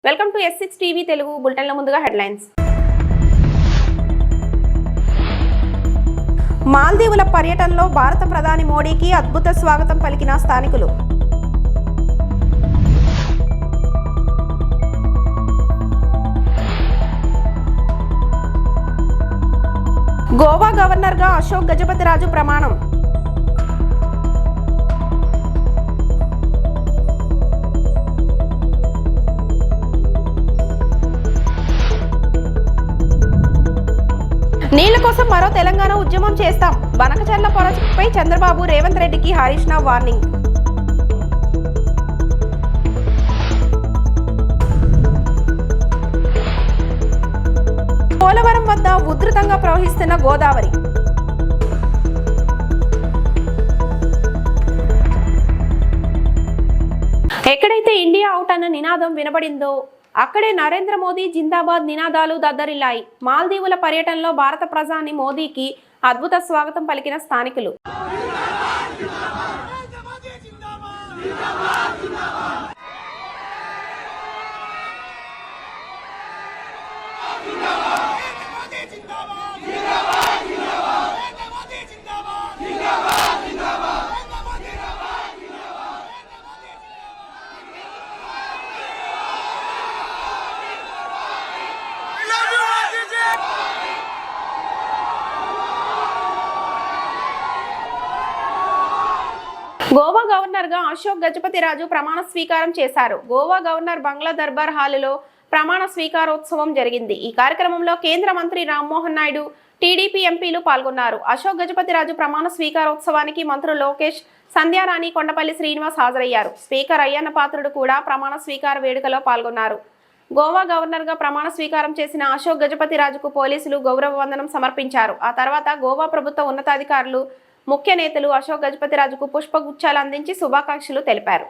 Welcome to S6 TV Telugu బులెటిన్ల ముందుగా headlines. మాల్దీవుల పర్యటనలో భారత ప్రధాని మోడీకి అద్భుత స్వాగతం పలికిన స్థానికులు. గోవా గవర్నర్గా అశోక్ గజపతిరాజు ప్రమాణం. నీళ్ల కోసం మరో తెలంగాణ ఉద్యమం చేస్తాం. బనకచర్ల ప్రాజెక్టుపై చంద్రబాబు రేవంత్ రెడ్డికి హరీష్ రావు వార్నింగ్. పోలవరం వద్ద ఉధృతంగా ప్రవహిస్తున్న గోదావరి. ఎక్కడైతే ఇండియా అవుట్ అన్న నినాదం వినబడిందో అక్కడే నరేంద్ర మోదీ జిందాబాద్ నినాదాలు దద్దరిల్లాయి. మాల్దీవుల పర్యటనలో భారత ప్రధాని మోదీకి అద్భుత స్వాగతం పలికిన స్థానికులు. గోవా గవర్నర్గా అశోక్ గజపతిరాజు ప్రమాణ స్వీకారం చేశారు. గోవా గవర్నర్ బంగ్లా దర్బార్ హాలులో ప్రమాణ స్వీకారోత్సవం జరిగింది. ఈ కార్యక్రమంలో కేంద్ర మంత్రి రామ్మోహన్ నాయుడు, టీడీపీ ఎంపీలు పాల్గొన్నారు. అశోక్ గజపతిరాజు ప్రమాణ స్వీకారోత్సవానికి మంత్రులు లోకేష్, సంధ్యారాణి, కొండపల్లి శ్రీనివాస్ హాజరయ్యారు. స్పీకర్ అయ్యన్న పాత్రుడు కూడా ప్రమాణ స్వీకార వేడుకలో పాల్గొన్నారు. గోవా గవర్నర్గా ప్రమాణ స్వీకారం చేసిన అశోక్ గజపతిరాజుకు పోలీసులు గౌరవ వందనం సమర్పించారు. ఆ తర్వాత గోవా ప్రభుత్వ ఉన్నతాధికారులు, ముఖ్య నేతలు అశోక్ గజపతిరాజుకు పుష్పగుచ్చాలు అందించి శుభాకాంక్షలు తెలిపారు.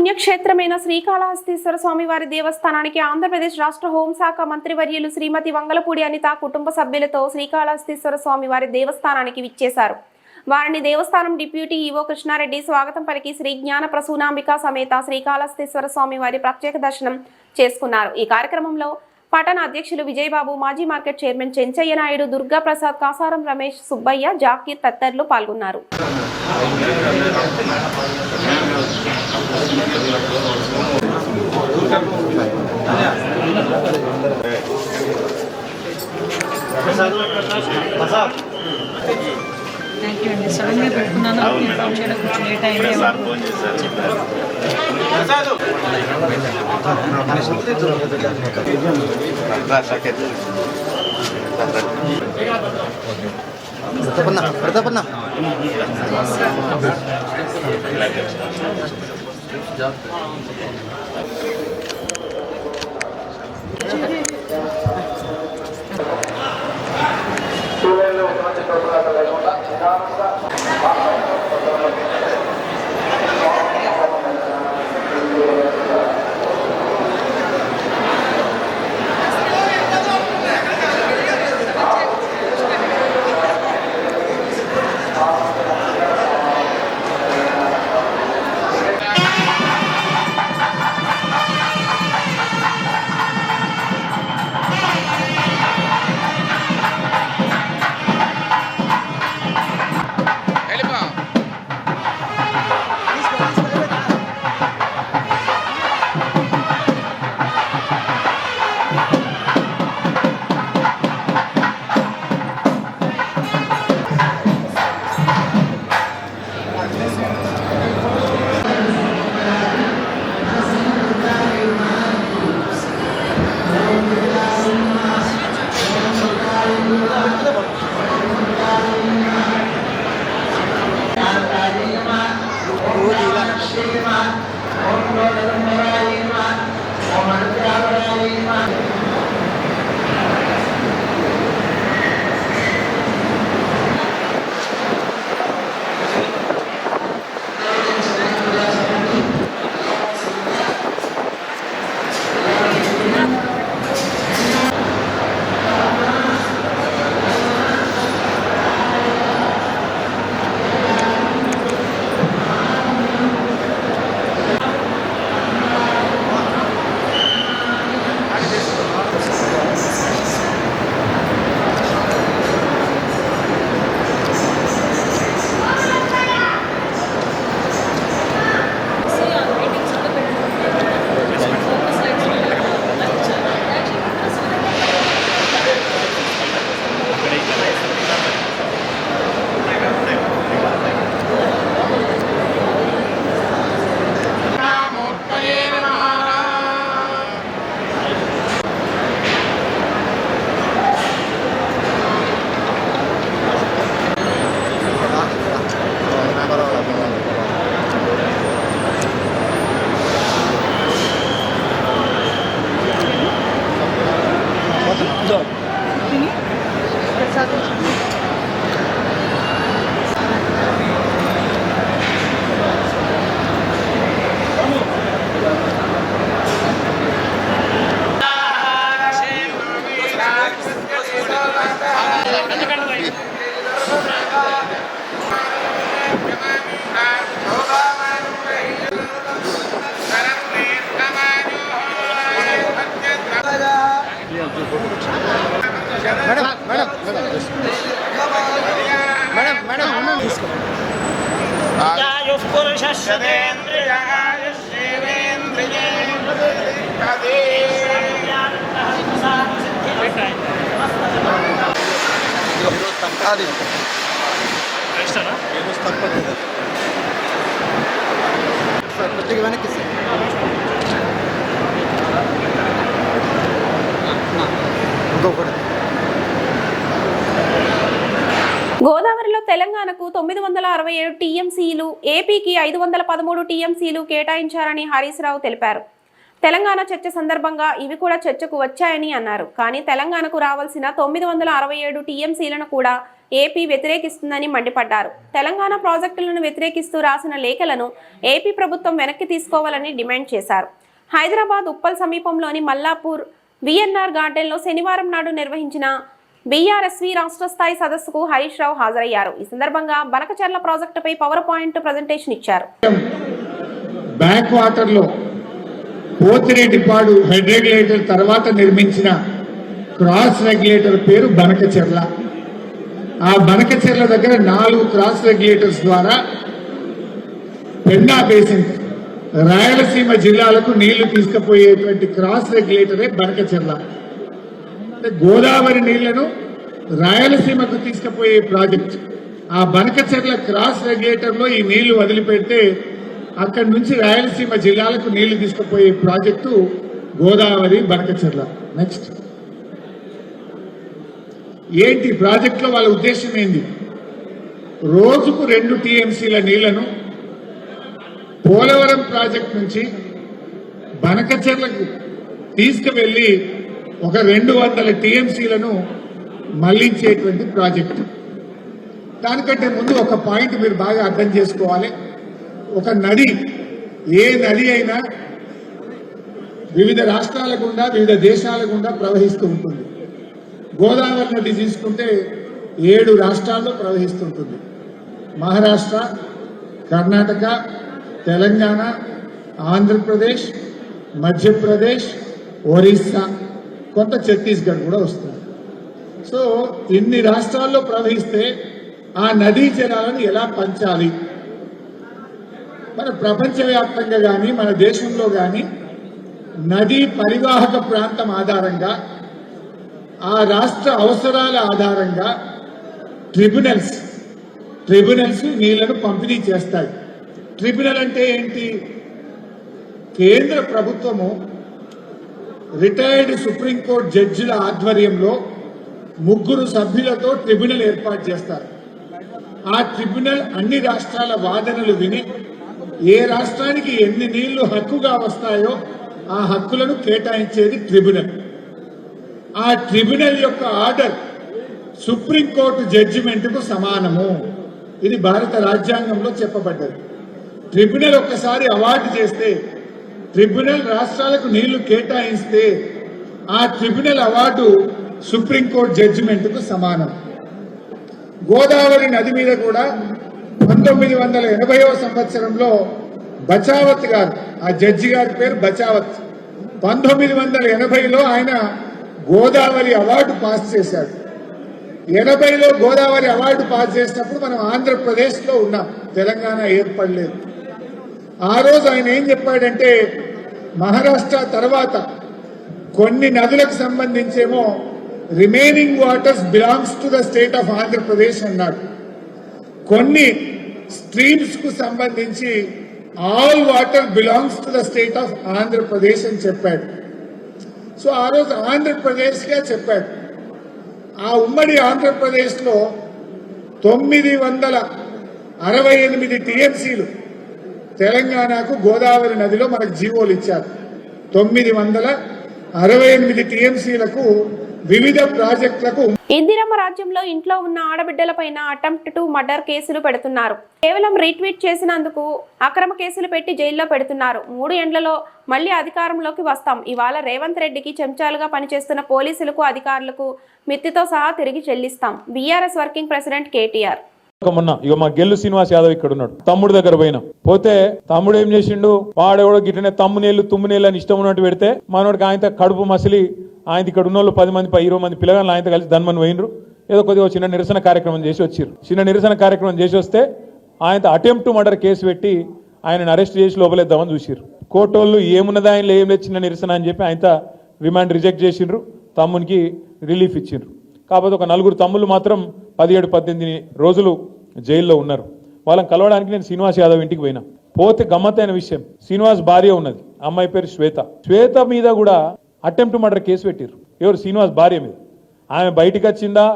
పుణ్యక్షేత్రమైన శ్రీకాళహస్తీశ్వర స్వామివారి దేవస్థానానికి ఆంధ్రప్రదేశ్ రాష్ట్ర హోంశాఖ మంత్రివర్యులు శ్రీమతి వంగలపూడి అనిత కుటుంబ సభ్యులతో శ్రీకాళహస్తీశ్వర స్వామివారి దేవస్థానానికి విచ్చేశారు. వారిని దేవస్థానం డిప్యూటీ ఈవో కృష్ణారెడ్డి స్వాగతం పలికి శ్రీ జ్ఞాన ప్రసూనాంబిక సమేత శ్రీకాళహస్తీశ్వర స్వామివారి ప్రత్యేక దర్శనం చేసుకున్నారు. ఈ కార్యక్రమంలో పట్టణ అధ్యక్షులు విజయబాబు, మాజీ మార్కెట్ చైర్మన్ చెంచయ్య నాయుడు, దుర్గా ప్రసాద్, కాసారం రమేష్, సుబ్బయ్య, జాకీర్ తదితరులు పాల్గొన్నారు. థ్యాంక్ యూ అండి. సడన్గా పెట్టుకున్నాను, ఇన్ఫార్మ్ చేయడం కొంచెం లేట్ అయింది. గోదావరిలో తెలంగాణకు 967 టీఎంసీలు, ఏపీకి 513 టీఎంసీలు కేటాయించారని హరీష్ రావు తెలిపారు. తెలంగాణ చర్చ సందర్భంగా ఇవి కూడా చర్చకు వచ్చాయని అన్నారు. కానీ తెలంగాణకు రావాల్సిన 967 టీఎంసీలను కూడా ఏపీ వ్యతిరేకిస్తుందని మండిపడ్డారు. తెలంగాణ ప్రాజెక్టులను వ్యతిరేకిస్తూ రాసిన లేఖలను ఏపీ ప్రభుత్వం వెనక్కి తీసుకోవాలని డిమాండ్ చేశారు. హైదరాబాద్ ఉప్పల్ సమీపంలోని మల్లాపూర్ విఎన్ఆర్ గార్డెన్లో శనివారం నాడు నిర్వహించిన బీఆర్ఎస్వి రాష్ట్ర స్థాయి సదస్సుకు హరీష్ రావు హాజరయ్యారు. ఈ సందర్భంగా బనకచర్ల ప్రాజెక్టుపై పవర్ పాయింట్ ప్రజెంటేషన్ ఇచ్చారు. బ్యాక్ వాటర్ లో పోతిరెడ్డిపాడు హెడ్ రెగ్యులేటర్ తర్వాత నిర్మించిన క్రాస్ రెగ్యులేటర్ పేరు బనకచెర్ల. ఆ బనకచెర్ల దగ్గర 4 క్రాస్ రెగ్యులేటర్స్ ద్వారా పెన్నా బేసిన్ రాయలసీమ జిల్లాలకు నీళ్లు తీసుకుపోయేటువంటి క్రాస్ రెగ్యులేటరే బనకచెర్ల. అంటే గోదావరి నీళ్లను రాయలసీమకు తీసుకుపోయే ప్రాజెక్ట్. ఆ బనకచెర్ల క్రాస్ రెగ్యులేటర్ లో ఈ నీళ్లు వదిలిపెడితే అక్కడి నుంచి రాయలసీమ జిల్లాలకు నీళ్లు తీసుకుపోయే ప్రాజెక్టు గోదావరి బనకచెర్ల. నెక్స్ట్ ఏంటి ప్రాజెక్టులో వాళ్ళ ఉద్దేశం ఏంది? రోజుకు 2 టీఎంసీల నీళ్లను పోలవరం ప్రాజెక్ట్ నుంచి బనకచెర్లకు తీసుకువెళ్లి ఒక 200 టీఎంసీలను మళ్లించేటువంటి ప్రాజెక్టు. దానికంటే ముందు ఒక పాయింట్ మీరు బాగా అర్థం చేసుకోవాలి. ఒక నది, ఏ నది అయినా వివిధ రాష్ట్రాల గుండా వివిధ దేశాల గుండా ప్రవహిస్తూ ఉంటుంది. గోదావరి నది తీసుకుంటే 7 రాష్ట్రాల్లో ప్రవహిస్తుంటుంది. మహారాష్ట్ర, కర్ణాటక, తెలంగాణ, ఆంధ్రప్రదేశ్, మధ్యప్రదేశ్, ఒరిస్సా, కొంత ఛత్తీస్గఢ్ కూడా వస్తుంది. సో ఇన్ని రాష్ట్రాల్లో ప్రవహిస్తే ఆ నదీ జలాలను ఎలా పంచాలి? మన ప్రపంచవ్యాప్తంగా కానీ మన దేశంలో కానీ నదీ పరివాహక ప్రాంతం ఆధారంగా ఆ రాష్ట్ర అవసరాల ఆధారంగా ట్రిబ్యునల్స్ నీళ్లను పంపిణీ చేస్తాయి. ట్రిబ్యునల్ అంటే ఏంటి? కేంద్ర ప్రభుత్వము రిటైర్డ్ సుప్రీంకోర్టు జడ్జిల ఆధ్వర్యంలో 3 సభ్యులతో ట్రిబ్యునల్ ఏర్పాటు చేస్తారు. ఆ ట్రిబ్యునల్ అన్ని రాష్ట్రాల వాదనలు విని ఏ రాష్ట్రానికి ఎన్ని నీళ్లు హక్కుగా వస్తాయో ఆ హక్కులను కేటాయించేది ట్రిబ్యునల్. ఆ ట్రిబ్యునల్ యొక్క ఆర్డర్ సుప్రీంకోర్టు జడ్జిమెంట్కు సమానము. ఇది భారత రాజ్యాంగంలో చెప్పబడ్డది. ట్రిబ్యునల్ ఒక్కసారి అవార్డు చేస్తే, ట్రిబ్యునల్ రాష్ట్రాలకు నీళ్లు కేటాయిస్తే ఆ ట్రిబ్యునల్ అవార్డు సుప్రీంకోర్టు జడ్జిమెంట్కు సమానం. గోదావరి నది మీద కూడా 1980వ సంవత్సరంలో బచావత్ గారు, ఆ జడ్జి గారి పేరు బచావత్, 1980లో ఆయన గోదావరి అవార్డు పాస్ చేశాడు. 80లో గోదావరి అవార్డు పాస్ చేసినప్పుడు మనం ఆంధ్రప్రదేశ్లో ఉన్నాం, తెలంగాణ ఏర్పడలేదు. ఆ రోజు ఆయన ఏం చెప్పాడంటే, మహారాష్ట్ర తర్వాత కొన్ని నదులకు సంబంధించేమో remaining waters belongs to the state of Andhra Pradesh అన్నాడు. కొన్ని స్ట్రీమ్స్ కు సంబంధించి all water belongs to the state of Andhra Pradesh అని చెప్పాడు. సో ఆ రోజు ఆంధ్రప్రదేశ్ గా చెప్పాడు. ఆ ఉమ్మడి ఆంధ్రప్రదేశ్ లో 968 టీఎంసీలు తెలంగాణకు గోదావరి నదిలో మనకు జీవోలు ఇచ్చారు. 968 టీఎంసీలకు వివిధ ప్రాజెక్టులకు. ఇందిరమ్మ రాజ్యంలో ఇంట్లో ఉన్న ఆడబిడ్డలపైన అటెంప్ట్ టు మర్డర్ కేసులు పెడుతున్నారు. కేవలం రీట్వీట్ చేసినందుకు అక్రమ కేసులు పెట్టి జైల్లో పెడుతున్నారు. 3 ఏండ్లలో మళ్లీ అధికారంలోకి వస్తాం. ఇవాళ రేవంత్ రెడ్డికి చెంచాలుగా పనిచేస్తున్న పోలీసులకు, అధికారులకు మిత్తితో సహా తిరిగి చెల్లిస్తాం. BRS working president KTR. మొన్న మా గెల్లు శ్రీనివాస్ యాదవ్ ఇక్కడ ఉన్నాడు, తమ్ముడు దగ్గర పోతే తమ్ముడు ఏం చేసిండు, వాడెవడో గిట్టనే తుమ్మునేళ్ళు అని ఇష్టం ఉన్నట్టు పెడితే మనోడికి ఆయన కడుపు మసిలి ఆయన ఇక్కడ ఉన్న వాళ్ళు 10 మంది 20 మంది పిల్లగాళ్ళు ఆయనతో కలిసి ధన్మని పోయినరు. ఏదో కొద్దిగా చిన్న నిరసన కార్యక్రమం చేసి వచ్చిర్రు. చిన్న నిరసన కార్యక్రమం చేసి వస్తే ఆయనతో అటెంప్ట్ టు మర్డర్ కేసు పెట్టి ఆయనను అరెస్ట్ చేసి లోపలేద్దామని చూసిర్రు. కోర్టోళ్ళు ఏమున్నదా ఆయనలో ఏం లేదు, చిన్న నిరసన అని చెప్పి ఆయనతో రిమాండ్ రిజెక్ట్ చేసిండ్రు, తమ్మునికి రిలీఫ్ ఇచ్చిండ్రు. కాకపోతే ఒక 4 తమ్ముళ్ళు మాత్రం 17-18 రోజులు జైల్లో ఉన్నారు. వాళ్ళని కలవడానికి నేను శ్రీనివాస్ యాదవ్ ఇంటికి పోతే గమ్మత్తైన విషయం, శ్రీనివాస్ భార్య ఉన్నది, అమ్మాయి పేరు శ్వేత మీద కూడా అటెంప్ట్ మర్డర్ కేసు పెట్టిర్రు. ఎవరు? శ్రీనివాస్ భార్య మీద. ఆమె బయటికి వచ్చిందా,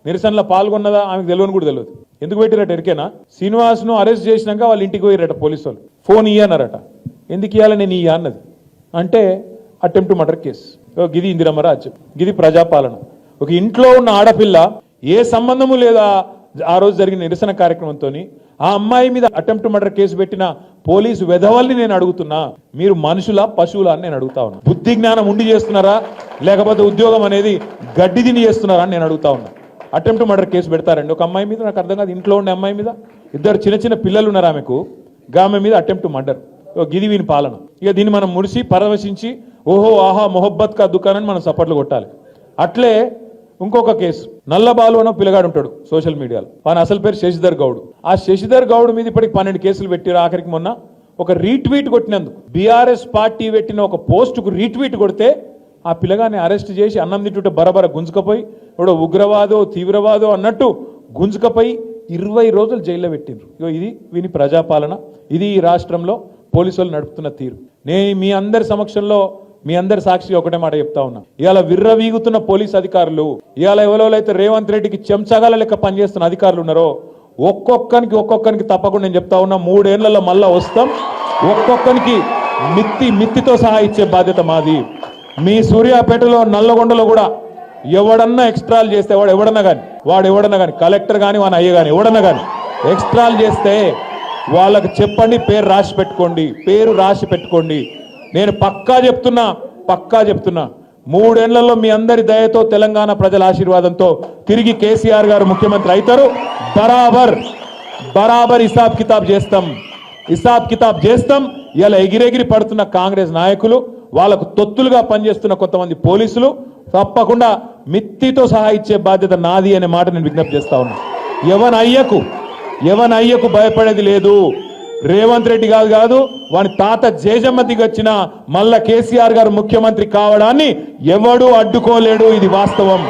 నిరసనలో పాల్గొన్నదా ఆమెకు తెలియని కూడా తెలియదు. ఎందుకు పెట్టిరట ఎరికేనా? శ్రీనివాస్ను అరెస్ట్ చేసినాక వాళ్ళ ఇంటికి పోయిరట పోలీసు వాళ్ళు. ఫోన్ ఇయ్యన్నారట. ఎందుకు ఇయ్యాలని నేను ఇయ్య అన్నది. అంటే అటెంప్ట్ మర్డర్ కేసు. గిది ఇందిరమ్మ రాజ్యం, గిది ప్రజాపాలన. ఒక ఇంట్లో ఉన్న ఆడపిల్ల ఏ సంబంధము లేదా ఆ రోజు జరిగిన నిరసన కార్యక్రమంతో ఆ అమ్మాయి మీద అటెంప్ట్ మర్డర్ కేసు పెట్టిన పోలీసు వెధవల్ని నేను అడుగుతున్నా, మీరు మనుషులా పశువులా అని నేను అడుగుతా ఉన్నా. బుద్ధి జ్ఞానం ఉండి చేస్తున్నారా లేకపోతే ఉద్యోగం అనేది గడ్డి తిని చేస్తున్నారా అని నేను అడుగుతా ఉన్నా. అటెంప్ట్ మర్డర్ కేసు పెడతారండి ఒక అమ్మాయి మీద? నాకు అర్థం కాదు. ఇంట్లో ఉండే అమ్మాయి మీద, ఇద్దరు చిన్న చిన్న పిల్లలు ఉన్నారు ఆమెకు, ఆమె మీద అటెంప్ట్ మర్డర్. గిది వీని పాలన. ఇక దీన్ని మనం మురిసి పరవశించి ఓహో ఆహా మొహబ్బత్ కా దుకాణాన్ని మనం సపోర్ట్లు కొట్టాలి. అట్లే ఇంకొక కేసు, నల్లబాలు అన్న పిల్లగాడు ఉంటాడు సోషల్ మీడియాలో, వాని అసలు పేరు శశిధర్ గౌడ్. ఆ శశిధర్ గౌడ్ మీద ఇప్పటికి 12 కేసులు పెట్టారు. ఆఖరికి మొన్న ఒక రీట్వీట్ కొట్టినందుకు, బీఆర్ఎస్ పార్టీ పెట్టిన ఒక పోస్టుకు రీట్వీట్ కొడితే ఆ పిల్లగాన్ని అరెస్ట్ చేసి అన్నం తింటుంటే బరబర గుంజుకపోయి ఇప్పుడు ఉగ్రవాదో తీవ్రవాదో అన్నట్టు గుంజుకపోయి 20 రోజులు జైల్లో పెట్టిండ్రు. ఇది వీని ప్రజాపాలన. ఇది ఈ రాష్ట్రంలో పోలీసులు నడుపుతున్న తీరు. నేను మీ అందరి సమక్షంలో మీ అందరి సాక్షిగా ఒకటే మాట చెప్తా ఉన్నా, ఇవాళ విర్రవీగుతున్న పోలీస్ అధికారులు, ఇవాళ ఎవరైతే రేవంత్ రెడ్డికి చెంచగాల లెక్క పనిచేస్తున్న అధికారులు ఉన్నారో ఒక్కొక్కరికి తప్పకుండా నేను చెప్తా ఉన్నా, 3 ఏళ్లలో మళ్ళా వస్తాం. ఒక్కొక్కరికి మిత్తితో సహా ఇచ్చే బాధ్యత మాది. మీ సూర్యాపేటలో నల్లగొండలో కూడా ఎవడన్నా ఎక్స్ట్రాలు చేస్తే వాడు ఎవడన్నా కానీ కలెక్టర్ కానీ వాని అయ్య కానీ ఎవడన్నా కానీ ఎక్స్ట్రాలు చేస్తే వాళ్ళకి చెప్పండి, పేరు రాసి పెట్టుకోండి. నేను పక్కా చెప్తున్నా 3 ఏళ్లలో మీ అందరి దయతో తెలంగాణ ప్రజల ఆశీర్వాదంతో తిరిగి కేసీఆర్ గారు ముఖ్యమంత్రి అవుతారు. బరాబర్ హిసాబ్ కితాబ్ చేస్తాం. ఇలా ఎగిరెగిరి పడుతున్న కాంగ్రెస్ నాయకులు, వాళ్ళకు తొత్తులుగా పనిచేస్తున్న కొంతమంది పోలీసులు తప్పకుండా మిత్తితో సహా ఇచ్చే బాధ్యత నాది అనే మాట నేను విజ్ఞప్తి చేస్తా ఉన్నా. ఎవన్ అయ్యకు భయపడేది లేదు. రేవంత్ రెడ్డి కాదు వాని తాత జేజమ్మ దిగొచ్చిన మళ్ళా కేసీఆర్ గారు ముఖ్యమంత్రి కావడాన్ని ఎవడూ అడ్డుకోలేడు. ఇది వాస్తవం.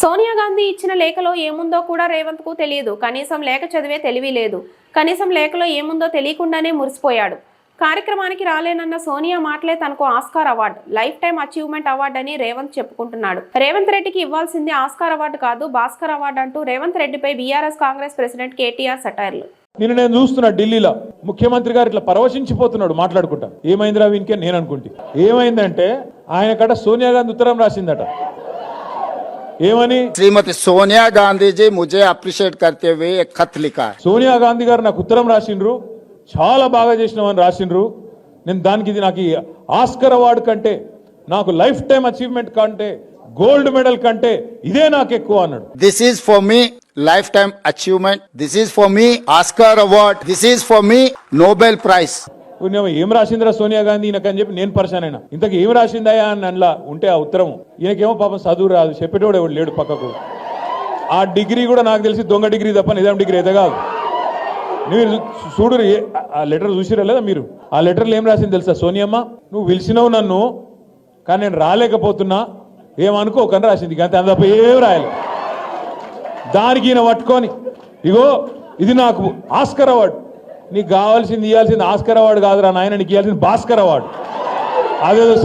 సోనియా గాంధీ ఇచ్చిన లేఖలో ఏముందో కూడా రేవంత్ కు తెలియదు. కనీసం లేఖ చదివే తెలివి లేదు. కనీసం లేఖలో ఏముందో తెలియకుండానే మురిసిపోయాడు. కార్యక్రమానికి రాలేనన్న సోనియా మాటలే తనకు Oscar award, life time achievement award అని రేవంత్ చెప్పుకుంటున్నాడు. రేవంత్ రెడ్డికి ఇవ్వాల్సింది ఆస్కార్ అవార్డు కాదు, భాస్కర్ అవార్డు అంటూ రేవంత్ రెడ్డిపై బీఆర్ఎస్ కాంగ్రెస్ ప్రెసిడెంట్ కేటీఆర్ సెటైర్లు. నేను చూస్తున్నా ఢిల్లీలో ముఖ్యమంత్రి గారు ఇట్లా పరవశించిపోతున్నాడు మాట్లాడుకుంటా. ఏమైందిరా వీనికే నేను అనుకుంటే, ఏమైందంటే ఆయన కట సోనియా గాంధీ ఉత్తరం రాసిందట. ఏమని? శ్రీమతి సోనియా గాంధీ జీ ముझे అప్రిషియేట్ करते हुए एक खत लिखा है. సోనియా గాంధీ గారు నాకు ఉత్తరం రాసిండ్రు, చాలా బాగా చేసినామని రాసిండ్రు. నేను దానికి ఇది నాకు ఆస్కర్ అవార్డు కంటే, నాకు లైఫ్ టైం అచీవ్మెంట్ కంటే, గోల్డ్ మెడల్ కంటే ఇదే నాకు ఎక్కువ అన్నాడు. This is for me life time achievement, this is for me Oscar award, this is for me Nobel prize. ఏం రాసిందిరా సోనియా గాంధీ ఈయనకని చెప్పి నేను పరిశాన్ అయినా. ఇంతకు ఏం రాసిందయా అని అలా ఉంటే ఆ ఉత్తరం, ఈయనకేమో పాపం చదువు రాదు, చెప్పేటోడు ఎవడు లేడు పక్కకు. ఆ డిగ్రీ కూడా నాకు తెలిసి దొంగ డిగ్రీ తప్ప నిజాం డిగ్రీ అయితే కాదు. మీరు చూడు, ఆ లెటర్ చూసిరా లేదా మీరు? ఆ లెటర్లు ఏం రాసింది తెలుసా? సోనియమ్మ, నువ్వు పిలిచినావు నన్ను, కానీ నేను రాలేకపోతున్నా, ఏమనుకోకని రాసింది. అంతే, అంత తప్ప ఏం రాయాలి. దానికి ఈయన పట్టుకొని ఇగో ఇది నాకు ఆస్కర్ అవార్డు, నీకు కావాల్సింది ఇవ్వాల్సింది ఆస్కర్ అవార్డు కాదురా నాయన, నీకు ఇవ్వాల్సింది భాస్కర్ అవార్డు. అదేదో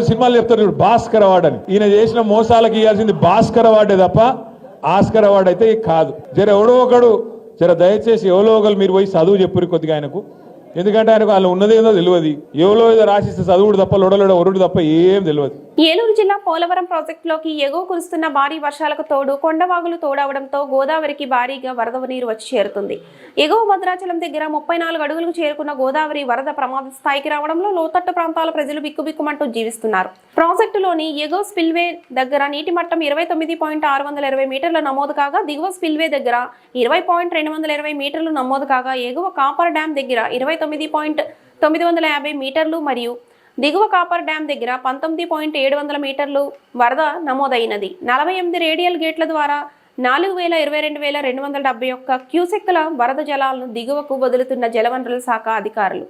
సినిమాలు చెప్తారు చూడు, భాస్కర్ అవార్డు అని. ఈయన చేసిన మోసాలకు ఇవ్వాల్సింది భాస్కర్ అవార్డే తప్ప ఆస్కర్ అవార్డు అయితే కాదు. ఎవడో ఒకడు దయచేసి ఎవరో ఒకరు మీరు పోయి చదువు చెప్పురు కొద్దిగా ఆయనకు. ఎందుకంటే ఆయనకు వాళ్ళు ఉన్నదేదో తెలియదు. ఎవరో ఏదో రాసిస్తే చదువుడు తప్ప లొడలోడ ఒరుడు తప్ప ఏం తెలియదు. ఏలూరు జిల్లా పోలవరం ప్రాజెక్టులోకి ఎగువ కురుస్తున్న భారీ వర్షాలకు తోడు కొండవాగులు తోడవడంతో గోదావరికి భారీగా వరద నీరు వచ్చి చేరుతుంది. ఎగువ భద్రాచలం దగ్గర 34 అడుగులకు చేరుకున్న గోదావరి వరద ప్రమాద స్థాయికి రావడంలో లోతట్టు ప్రాంతాల ప్రజలు బిక్కుబిక్కుమంటూ జీవిస్తున్నారు. ప్రాజెక్టులోని ఎగువ స్పిల్వే దగ్గర నీటి మట్టం 29.620 మీటర్ల నమోదు కాగా, దిగువ స్పిల్వే దగ్గర 20.220 మీటర్లు నమోదు కాగా, ఎగువ కాపర్ డ్యాం దగ్గర 29.950 మీటర్లు మరియు దిగువ కాపర్ డ్యాం దగ్గర 19.700 మీటర్లు వరద నమోదైనది. 48 రేడియల్ గేట్ల ద్వారా 4,22,271 క్యూసెక్కుల వరద జలాలను దిగువకు వదులుతున్న జలవనరుల శాఖ అధికారులు.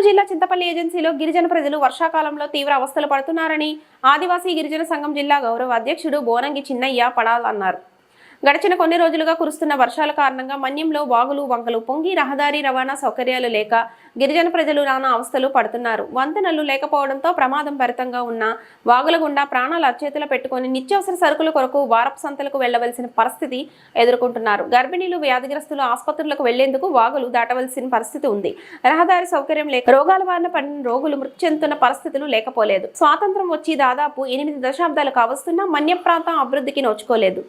జిల్లా చింతపల్లి ఏజెన్సీలో గిరిజన ప్రజలు వర్షాకాలంలో తీవ్ర అవస్థలు పడుతున్నారని ఆదివాసీ గిరిజన సంఘం జిల్లా గౌరవ అధ్యక్షుడు బోనంగి చిన్నయ్య పడాలన్నారు. గడిచిన కొన్ని రోజులుగా కురుస్తున్న వర్షాల కారణంగా మన్యంలో వాగులు వంకలు పొంగి రహదారి రవాణా సౌకర్యాలు లేక గిరిజన ప్రజలు నానా అవస్థలు పడుతున్నారు. వంతెనలు లేకపోవడంతో ప్రమాదం భరితంగా ఉన్న వాగుల గుండా ప్రాణాలు అరచేతులు పెట్టుకుని నిత్యావసర సరుకుల కొరకు వారపు సంతలకు వెళ్లవలసిన పరిస్థితి ఎదుర్కొంటున్నారు. గర్భిణీలు, వ్యాధిగ్రస్తులు ఆసుపత్రులకు వెళ్లేందుకు వాగులు దాటవలసిన పరిస్థితి ఉంది. రహదారి సౌకర్యం లేక రోగాల బారిన పడిన రోగులు మృతి చెందుతున్న పరిస్థితులు లేకపోలేదు. స్వాతంత్రం వచ్చి దాదాపు 8 దశాబ్దాలు కావస్తున్నా మన్యం ప్రాంతం అభివృద్ధికి నోచుకోలేదు.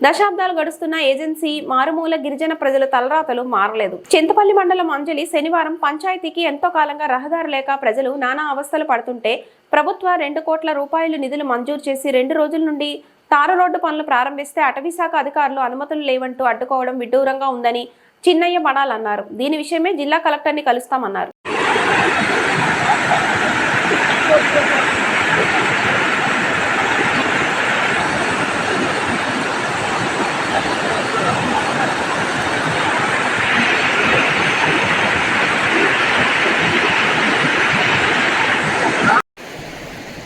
దశాబ్దాలు గడుస్తున్న ఏజెన్సీ మారుమూల గిరిజన ప్రజల తలరాతలు మారలేదు. చింతపల్లి మండలం అంజలి శనివారం పంచాయతీకి ఎంతో కాలంగా రహదారి లేక ప్రజలు నానా అవస్థలు పడుతుంటే ప్రభుత్వ 2 కోట్ల రూపాయలు నిధులు మంజూరు చేసి 2 రోజుల నుండి తారు రోడ్డు పనులు ప్రారంభిస్తే అటవీశాఖ అధికారులు అనుమతులు లేవంటూ అడ్డుకోవడం విడ్డూరంగా ఉందని చిన్నయ్య పడాలన్నారు. దీని విషయమే జిల్లా కలెక్టర్ని కలుస్తామన్నారు.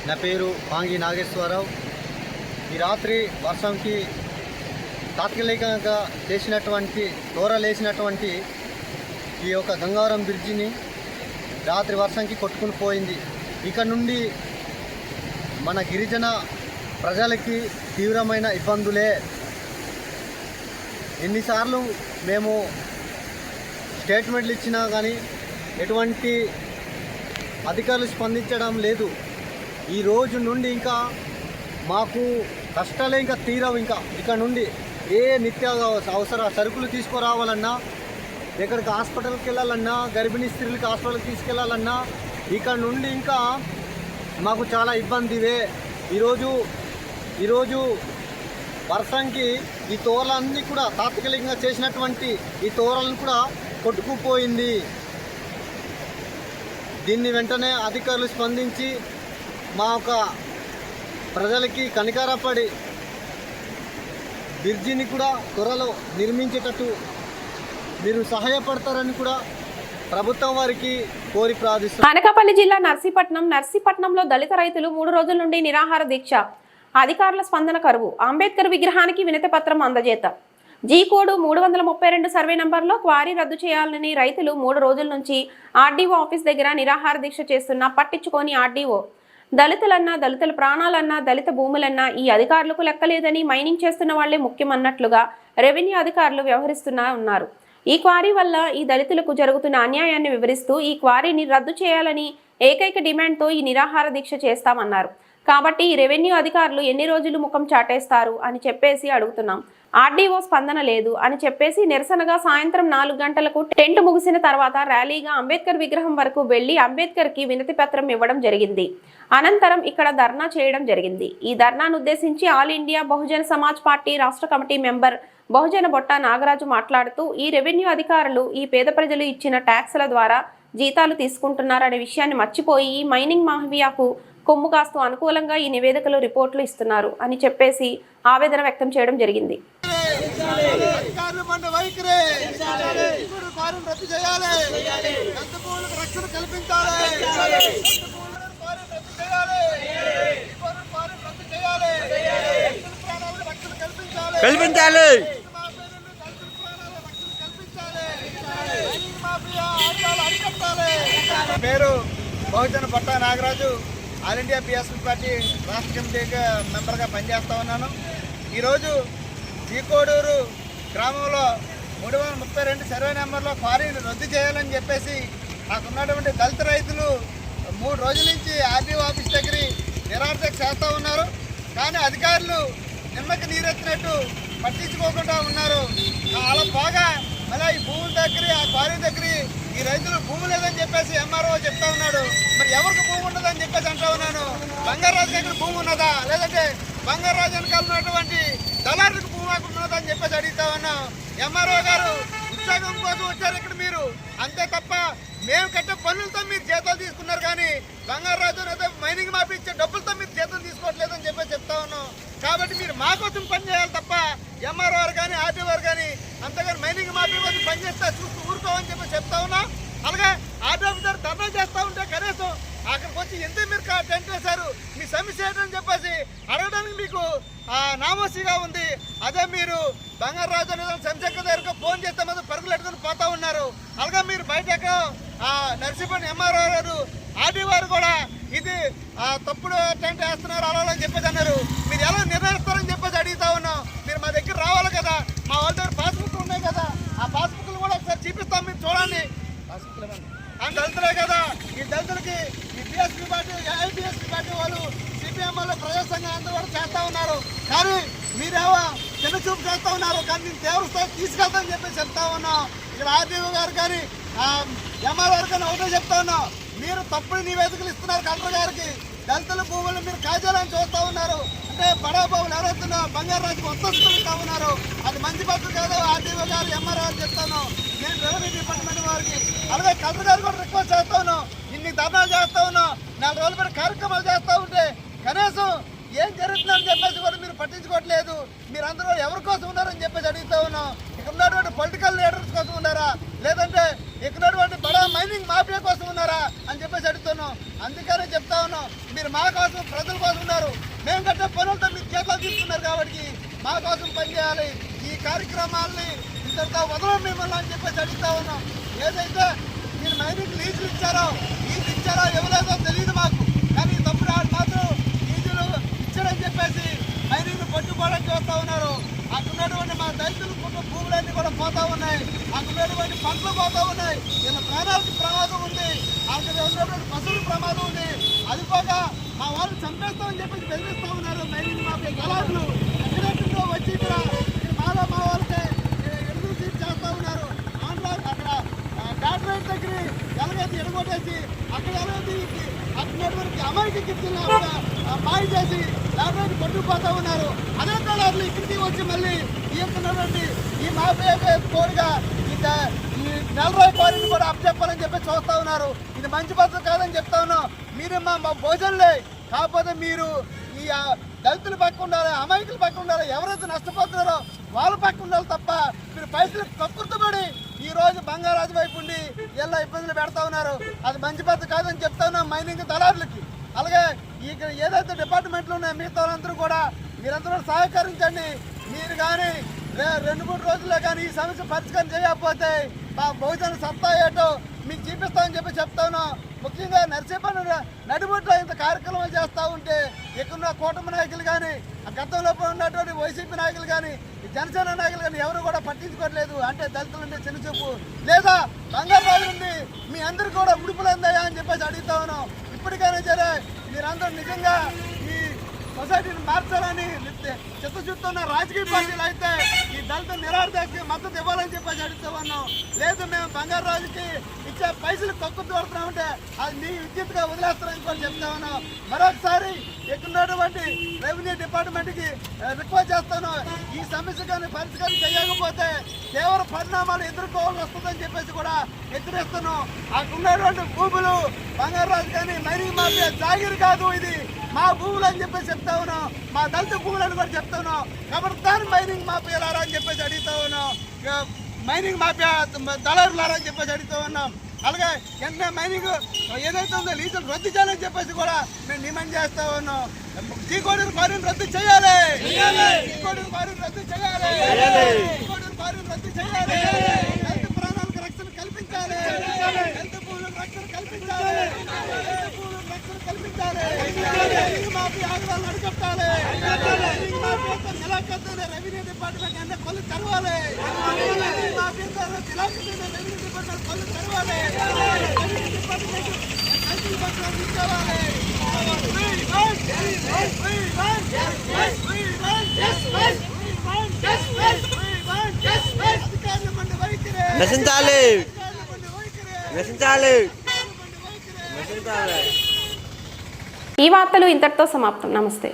నా పేరు పాంగి నాగేశ్వరరావు. ఈ రాత్రి వర్షంకి తాత్కాలికంగా చేసినటువంటి దూరలేసినటువంటి ఈ యొక్క గంగావరం బ్రిడ్జిని రాత్రి వర్షంకి కొట్టుకుని పోయింది. ఇక నుండి మన గిరిజన ప్రజలకి తీవ్రమైన ఇబ్బందులే. ఎన్నిసార్లు మేము స్టేట్మెంట్లు ఇచ్చినా కానీ ఎటువంటి అధికారులు స్పందించడం లేదు. ఈ రోజు నుండి ఇంకా మాకు కష్టాలే ఇంకా తీరవు. ఇంకా ఇక్కడ నుండి ఏ నిత్య అవసర సరుకులు తీసుకురావాలన్నా, ఎక్కడికి హాస్పిటల్కి వెళ్ళాలన్నా, గర్భిణీ స్త్రీలకి హాస్పిటల్కి తీసుకెళ్ళాలన్నా ఇక్కడ నుండి ఇంకా మాకు చాలా ఇబ్బందివే. ఈరోజు వర్షంకి ఈ తోరలన్నీ కూడా తాత్కాలికంగా చేసినటువంటి ఈ తోరలను కూడా కొట్టుకుపోయింది. దీన్ని వెంటనే అధికారులు స్పందించి మా యొక్క ప్రజలకి కనికరపడి బ్రిడ్జిని కూడా త్వరలో నిర్మించేటట్టు మీరు సహాయపడతారని కూడా ప్రభుత్వం వారికి కోరి ప్రార్థిస్తున్నారు. అనకాపల్లి జిల్లా నర్సీపట్నంలో దళిత రైతులు 3 రోజుల నుండి నిరాహార దీక్ష. అధికారుల స్పందన కరువు. అంబేద్కర్ విగ్రహానికి వినతి పత్రం అందజేత. జీ కోడ్ 332 సర్వే నంబర్లో క్వారీ రద్దు చేయాలని రైతులు 3 రోజుల నుంచి ఆర్డీఓ ఆఫీస్ దగ్గర నిరాహార దీక్ష చేస్తున్నా పట్టించుకొని ఆర్డీఓ దళితులన్నా, దళితుల ప్రాణాలన్నా, దళిత భూములన్నా ఈ అధికారులకు లెక్కలేదని మైనింగ్ చేస్తున్న వాళ్లే ముఖ్యమన్నట్లుగా రెవెన్యూ అధికారులు వ్యవహరిస్తున్నా ఉన్నారు. ఈ క్వారీ వల్ల ఈ దళితులకు జరుగుతున్న అన్యాయాన్ని వివరిస్తూ ఈ క్వారీని రద్దు చేయాలని ఏకైక డిమాండ్తో ఈ నిరాహార దీక్ష చేస్తామన్నారు. కాబట్టి ఈ రెవెన్యూ అధికారులు ఎన్ని రోజులు ముఖం చాటేస్తారు అని చెప్పేసి అడుగుతున్నాం. ఆర్డీఓ స్పందన లేదు అని చెప్పేసి నిరసనగా సాయంత్రం 4 గంటలకు టెంట్ ముగిసిన తర్వాత ర్యాలీగా అంబేద్కర్ విగ్రహం వరకు వెళ్లి అంబేద్కర్కి వినతి పత్రం ఇవ్వడం జరిగింది. అనంతరం ఇక్కడ ధర్నా చేయడం జరిగింది. ఈ ధర్నాను ఉద్దేశించి all India Bahujan Samaj party రాష్ట్ర కమిటీ మెంబర్ బహుజన బొట్ట నాగరాజు మాట్లాడుతూ ఈ రెవెన్యూ అధికారులు ఈ పేద ప్రజలు ఇచ్చిన ట్యాక్స్ల ద్వారా జీతాలు తీసుకుంటున్నారనే విషయాన్ని మర్చిపోయి ఈ మైనింగ్ మాఫియాకు కొమ్ము కాస్తూ అనుకూలంగా ఈ నివేదికలు రిపోర్టులు ఇస్తున్నారు అని చెప్పేసి ఆవేదన వ్యక్తం చేయడం జరిగింది. పేరు Bahujana Botta Nagaraju. All India PSP party రాష్ట్ర కమిటీ మెంబర్గా పనిచేస్తూ ఉన్నాను. ఈరోజు జీకోడూరు గ్రామంలో 332 సర్వే నెంబర్లో క్వారీని రద్దు చేయాలని చెప్పేసి నాకున్నటువంటి దళిత రైతులు 3 రోజుల నుంచి ఆర్డీఓ ఆఫీస్ దగ్గర నిరార్థక చేస్తూ ఉన్నారు. కానీ అధికారులు నిమ్మకి నీరెత్తినట్టు పట్టించుకోకుండా ఉన్నారు. అలా బాగా మళ్ళీ ఈ భూముల దగ్గర, ఆ క్వారీ దగ్గర ఈ రైతులు భూమి లేదని చెప్పేసి ఎంఆర్ఓ చెప్తా ఉన్నాడు. మరి ఎవరికి భూమి ఉండదని చెప్పేసి అంటా ఉన్నాను. బంగారాజు దగ్గర భూమి ఉన్నదా, లేదంటే బంగారాజు వెనకాల ఉన్నటువంటి దళారులకు భూమి ఉన్నదా అని చెప్పేసి అడుగుతా ఉన్నాం. ఎంఆర్ఓ గారు ఉద్యోగం కోసం వచ్చారు ఇక్కడ మీరు, అంతే తప్ప మేము కట్టే పనులతో మీరు జీతాలు తీసుకున్నారు. కానీ బంగారాజు మైనింగ్ మాఫీ ఇచ్చే డబ్బులతో మీరు జీతాలు తీసుకోవట్లేదని చెప్పేసి చెప్తా ఉన్నాం. కాబట్టి మీరు మా కోసం పని చేయాలి తప్ప ఎంఆర్ఓ వారు కానీ ఆర్టీ వారు కానీ అంతగాని మైనింగ్ మాఫీ కోసం పనిచేస్తే చూస్తూ ఊరుకోవని చెప్పి చెప్తా ఉన్నాం. అలాగే ఆర్డీ ఆఫీసర్ ధర్నా చేస్తూ ఉంటే కనీసం అక్కడికి వచ్చి ఎందుకు మీరు టెంట్ వేశారు, మీ సమస్య ఏంటని చెప్పేసి అడగడానికి మీకు నామోసీగా ఉంది. అదే మీరు బంగారాజు అనే శంశంకర్ దగ్గరకు ఫోన్ చేస్తే మాత్రం పరుగులు ఎట్టుకుని పోతా ఉన్నారు. అలాగే మీరు బయట నర్సీపల్లి ఎంఆర్ఓ గారు ఆర్డీ వారు కూడా ఇది తప్పుడు టెంట్ వేస్తున్నారు అలా అని చెప్పేసి అన్నారు. మీరు ఎలా నిర్ణయిస్తారని చెప్పేసి అడుగుతా ఉన్నాం. మీరు మా దగ్గర రావాలి కదా, మా వాళ్ళ దగ్గర పాస్బుక్ ఉన్నాయి కదా, ఆ పాస్బుక్లు కూడా ఒకసారి చూపిస్తాం, మీరు చూడండి. దళితులే కదా, ఈ దళితులకి ఈ బిఎస్పీ పార్టీ ఏఐబిఎస్పీ పార్టీ వాళ్ళు సిపిఎం వాళ్ళు ప్రజా సంఘం అందరూ కూడా చేస్తూ ఉన్నారు. కానీ మీరేమో చిన్న చూపు చేస్తూ ఉన్నారు. కానీ నేను తీవ్ర స్థాయి తీసుకెళ్తామని చెప్పి చెప్తా ఉన్నాం. ఇక్కడ ఆర్డీఓ గారు కానీ ఎంఆర్ఓ గారు కానీ ఒకటే చెప్తా ఉన్నాం, మీరు తప్పుడు నివేదికలు ఇస్తున్నారు కలెక్టర్ గారికి. దళితుల భూములు మీరు కాజాలని చూస్తూ ఉన్నారు. అంటే బడా బాబులు ఎవరైతున్నా బంగారాజుకి వస్తస్తులు ఇస్తా ఉన్నారు. అది మంచి పద్ధతి కాదు. ఆర్డీఓ గారు ఎంఆర్ఓ గారు చెప్తాను, నేను రెవెన్యూ డిపార్ట్మెంట్ వారికి అలాగే కలెక్టర్ గారు కూడా రిక్వెస్ట్ చేస్తా ఉన్నాం. ఇన్ని ధర్నాలు చేస్తా ఉన్నాం, 4 రోజుల పాటు కార్యక్రమాలు చేస్తూ ఉంటే కనీసం ఏం జరుగుతుందని చెప్పేసి కూడా మీరు పట్టించుకోవట్లేదు. మీరందరూ ఎవరి కోసం ఉన్నారని చెప్పేసి అడుగుతా ఉన్నాం. ఇక్కడ ఉన్నటువంటి పొలిటికల్ లీడర్స్ కోసం ఉన్నారా, లేదంటే ఇక్కడ ఉన్నటువంటి బడా మైనింగ్ మాఫియా కోసం ఉన్నారా అని చెప్పేసి అడుగుతున్నాం. అందుకనే చెప్తా ఉన్నాం, మీరు మా కోసం ప్రజల కోసం ఉన్నారు. మేము కట్టే పనులతో మీరు చేతులు తీసుకున్నారు కాబట్టి మా కోసం పనిచేయాలి. ఈ కార్యక్రమాలని ఇంతటితో వదలం మిమ్మల్ని అని చెప్పేసి అడుగుతా ఉన్నాం. ఏదైతే మీరు మైనింగ్ లీజులు ఇచ్చారో ఇవ్వలేదో తెలియదు మాకు, కానీ తప్పుడు మాత్రం లీజులు ఇచ్చారని చెప్పేసి మైనింగ్ పట్టుకోవడానికి చూస్తూ ఉన్నారు. అక్కడ ఉన్నటువంటి మా దళితులకు భూములన్నీ కూడా పోతా ఉన్నాయి. అక్కడ ఉన్నటువంటి పంటలు పోతా ఉన్నాయి. వీళ్ళ ప్రాణాలకు ప్రమాదం ఉంది, అక్కడ ఉన్నటువంటి పశువుల ప్రమాదం ఉంది. అది పోక మా వాళ్ళు చంపేస్తామని చెప్పేసి బెదిరిస్తూ ఉన్నారు మైనింగ్ మాఫియా గలాట్లు. ఎక్కడెక్కడో వచ్చి ఇక్కడ మా వాళ్ళకి ఎడుగులు తీసి చేస్తూ ఉన్నారు. అక్కడ డాక్టరేట్ దగ్గర ఎలాగైతే ఎడగొట్టేసి అక్కడ ఎలాగైతే అక్కడ అమెరికా కిచ్చిన మాయ చేసి డాక్టరేట్ కొట్టుకుపోతూ ఉన్నారు. అదే కళారులు ఇక్కడికి వచ్చి మళ్ళీ ఈస్తున్నటువంటి ఈ మాఫియా తోడుగా ఈ నెలరాయి క్వారీని కూడా అప్పచెప్పాలని చెప్పి చూస్తూ ఉన్నారు. ఇది మంచి పద్ధతి కాదని చెప్తా ఉన్నాం. మీరు మా భోజనలే, కాకపోతే మీరు ఈ దళితుల పక్క ఉండాలి, అమాయకుల పక్క ఉండాలి. ఎవరైతే నష్టపోతున్నారో వాళ్ళ పక్క ఉండాలి తప్ప మీరు పైసలు కక్కుర్తుపడి ఈ రోజు బంగారాజు వైపు ఉండి ఎలా ఇబ్బందులు పెడతా ఉన్నారు. అది మంచి పద్ధతి కాదని చెప్తా ఉన్నాం మైనింగ్ దళారులకి. అలాగే ఇక్కడ ఏదైతే డిపార్ట్మెంట్లు ఉన్నాయో మిగతా వాళ్ళందరూ కూడా మీరందరూ సహకరించండి. మీరు కానీ 2-3 రోజుల్లో కానీ ఈ సమస్య పరిష్కారం చేయకపోతే మా బహుజన సత్తా ఏటో మీకు చూపిస్తామని చెప్పి చెప్తాను. ముఖ్యంగా నర్సీపల్లి నడిబొట్లో ఇంత కార్యక్రమాలు చేస్తూ ఉంటే ఇక్కడ కూటమి నాయకులు కానీ గతంలో ఉన్నటువంటి వైసీపీ నాయకులు కానీ జనసేన నాయకులు కానీ ఎవరు కూడా పట్టించుకోవట్లేదు. అంటే దళితులు ఉండే చిన్న చూపు లేదా బంగారు ఉంది మీ అందరికీ కూడా ఉడుపులందయ్యా అని చెప్పేసి అడుగుతా ఉన్నాం. ఇప్పటికైనా సరే మీరందరూ నిజంగా ఈ సొసైటీని మార్చాలని చిత్తశుద్ధితో ఉన్న రాజకీయ పార్టీలు అయితే ఈ దళిత నిరాధారకి మద్దతు ఇవ్వాలని చెప్పేసి అడుగుతూ ఉన్నాం. లేదు మేము బంగారు రాజుకి ఇచ్చే పైసలు తక్కువ దొరుకుతామంటే అది మీ విద్యుత్గా వదిలేస్తారని కూడా చెప్తా ఉన్నాం. మరొకసారి ఎక్కున్నటువంటి రెవెన్యూ డిపార్ట్మెంట్కి రిక్వెస్ట్ చేస్తాను, ఈ సమస్య కానీ పరిష్కారం చేయకపోతే తీవ్ర పరిణామాలు ఎదుర్కోవాల్సి వస్తుందని చెప్పేసి కూడా హెచ్చరిస్తున్నాం. అక్కడ ఉన్నటువంటి భూములు బంగారు రాజు కానీ మైనింగ్ మాఫియా జాగిరి కాదు, ఇది మా భూములు అని చెప్పేసి చెప్తా ఉన్నాం. మా దళిత భూములని కూడా చెప్తా ఉన్నాం. కాబట్టి మైనింగ్ మాఫియాలారా అని చెప్పేసి అడుగుతా ఉన్నాం. మైనింగ్ మాఫియా దళారులారా అని చెప్పేసి అడుగుతూ ఉన్నాం. అలాగే వెంటనే మైనింగ్ ఏదైతే ఉందో లీజులు రద్దు చేయాలని చెప్పేసి కూడా మేము డిమాండ్ చేస్తా ఉన్నాం. శ్రీకోడూరు క్వారీని రద్దు చేయాలి, శ్రీకోడూరు క్వారీని రద్దు చేయాలి, శ్రీకోడూరు క్వారీని రద్దు చేయాలి. దళిత ప్రాణాలకు రక్షణ కల్పించాలి, దళిత భూములకు రక్షణ కల్పించాలి, దళిత భూములకు రక్షణ కల్పించాలి. మాఫీ ఆగ్రహాలు అడుగుతాలి, మాఫీ నిలాఖతున్న రెవెన్యూ డిపార్ట్మెంట్ అన్న కొలు తెరవాలి, మాఫీ నిలాఖతున్న రెవెన్యూ డిపార్ట్మెంట్ కొలు తెరవాలి, రెవెన్యూ డిపార్ట్మెంట్ తీసుకోవాలి. నశించాలి, నశించాలి, నశించాలి. ఈ వార్తలు ఇంతటితో సమాప్తం. నమస్తే.